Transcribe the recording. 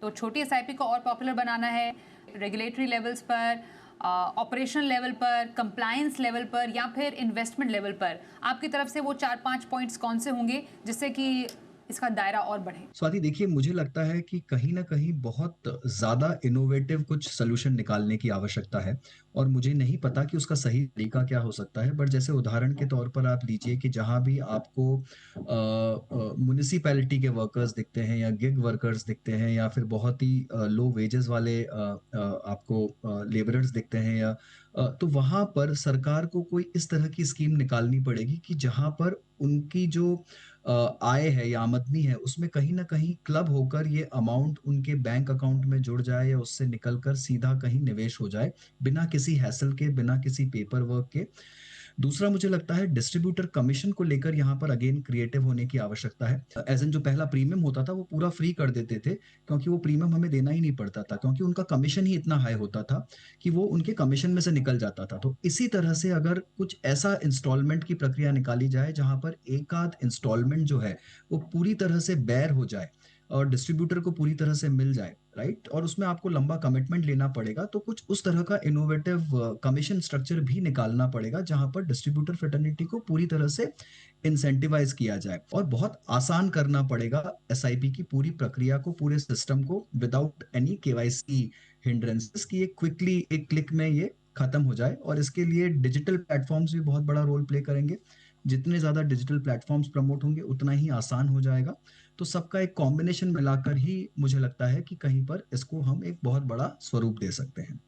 तो छोटी एसआईपी को और पॉपुलर बनाना है, रेगुलेटरी लेवल्स पर, ऑपरेशनल लेवल पर, कंप्लायंस लेवल पर या फिर इन्वेस्टमेंट लेवल पर आपकी तरफ से वो 4-5 पॉइंट्स कौन से होंगे जिससे कि इसका दायरा और बढ़े? स्वाति देखिए, मुझे लगता है कि कहीं न कहीं बहुत ज़्यादा इनोवेटिव कुछ सॉल्यूशन निकालने की आवश्यकता है और मुझे नहीं पता कि उसका सही तरीका क्या हो सकता है। बट जैसे उदाहरण के तौर पर आप लीजिए कि जहाँ भी आपको म्युनिसिपैलिटी के वर्कर्स दिखते हैं या गिग वर्कर्स दिखते हैं या फिर बहुत ही लो वेजेस वाले आपको लेबरर्स दिखते हैं या तो वहाँ पर सरकार को कोई इस तरह की स्कीम निकालनी पड़ेगी कि जहाँ पर उनकी जो आय है या आमदनी है उसमें कहीं न कहीं क्लब होकर ये अमाउंट उनके बैंक अकाउंट में जुड़ जाए या उससे निकल कर सीधा कहीं निवेश हो जाए, बिना किसी हैसल के, बिना किसी पेपर वर्क के। दूसरा मुझे लगता है डिस्ट्रीब्यूटर कमीशन को लेकर यहाँ पर अगेन क्रिएटिव होने की आवश्यकता है। एज़ इन जो पहला प्रीमियम होता था वो पूरा फ्री कर देते थे क्योंकि वो प्रीमियम हमें देना ही नहीं पड़ता था क्योंकि उनका कमीशन ही इतना हाई होता था कि वो उनके कमीशन में से निकल जाता था। तो इसी तरह से अगर कुछ ऐसा इंस्टॉलमेंट की प्रक्रिया निकाली जाए जहाँ पर एक आध इंस्टॉलमेंट जो है वो पूरी तरह से बेयर हो जाए और डिस्ट्रीब्यूटर को पूरी तरह से मिल जाए, राइट? और उसमें आपको लंबा कमिटमेंट लेना पड़ेगा, तो कुछ उस तरह का इनोवेटिव कमीशन स्ट्रक्चर भी निकालना पड़ेगा, जहाँ पर डिस्ट्रीब्यूटर फ्रेटर्निटी को पूरी तरह से इंसेंटिवाइज़ किया जाए और बहुत आसान करना पड़ेगा एसआईपी की पूरी प्रक्रिया को, पूरे सिस्टम को विदाउट एनी केवाईसी हिंड्रेंसेस कि ये क्विकली एक क्लिक में ये खत्म हो जाए और इसके लिए डिजिटल प्लेटफ़ॉर्म्स भी बहुत बड़ा रोल प्ले करेंगे। जितने ज़्यादा डिजिटल प्लेटफ़ॉर्म्स प्रमोट होंगे, उतना ही आसान हो जाएगा। तो सबका एक कॉम्बिनेशन मिलाकर ही मुझे लगता है कि कहीं पर इसको हम एक बहुत बड़ा स्वरूप दे सकते हैं।